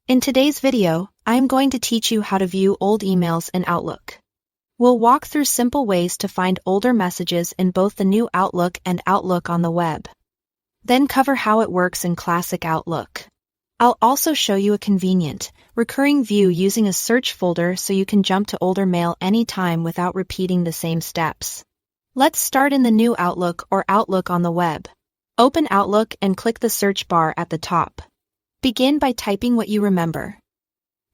In today's video, I am going to teach you how to view old emails in Outlook. We'll walk through simple ways to find older messages in both the new Outlook and Outlook on the web. Then cover how it works in classic Outlook. I'll also show you a convenient, recurring view using a search folder so you can jump to older mail anytime without repeating the same steps. Let's start in the new Outlook or Outlook on the web. Open Outlook and click the search bar at the top. Begin by typing what you remember.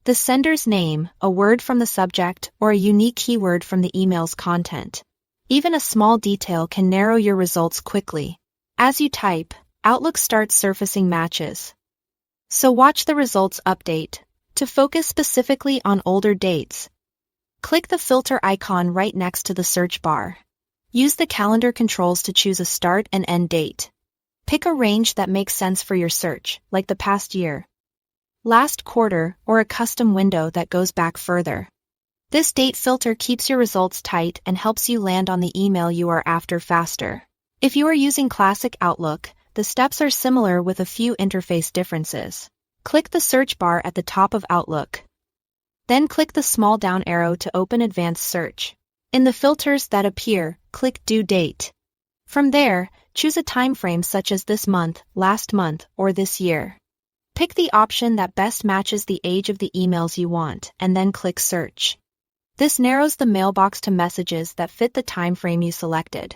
The sender's name, a word from the subject, or a unique keyword from the email's content. Even a small detail can narrow your results quickly. As you type, Outlook starts surfacing matches. So watch the results update. To focus specifically on older dates, click the filter icon right next to the search bar. Use the calendar controls to choose a start and end date. Pick a range that makes sense for your search, like the past year, last quarter, or a custom window that goes back further. This date filter keeps your results tight and helps you land on the email you are after faster. If you are using classic Outlook, the steps are similar with a few interface differences. Click the search bar at the top of Outlook. Then click the small down arrow to open Advanced Search. In the filters that appear, click Due Date. From there, choose a time frame such as this month, last month, or this year. Pick the option that best matches the age of the emails you want, and then click Search. This narrows the mailbox to messages that fit the time frame you selected,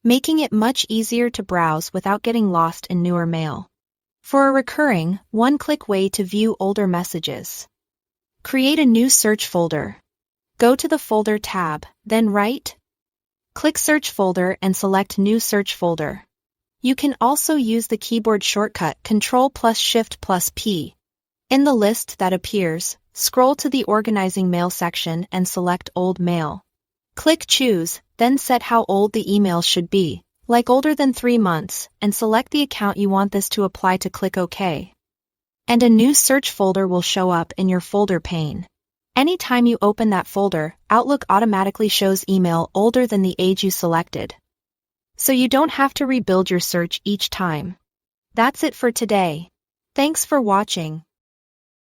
making it much easier to browse without getting lost in newer mail. For a recurring, one-click way to view older messages, create a new search folder. Go to the Folder tab, then click Search Folder and select New Search Folder. You can also use the keyboard shortcut Ctrl+Shift+P. In the list that appears, scroll to the Organizing Mail section and select Old Mail. Click Choose, then set how old the email should be, like older than 3 months, and select the account you want this to apply to click OK. And a new search folder will show up in your folder pane. Anytime you open that folder, Outlook automatically shows email older than the age you selected, so you don't have to rebuild your search each time. That's it for today. Thanks for watching.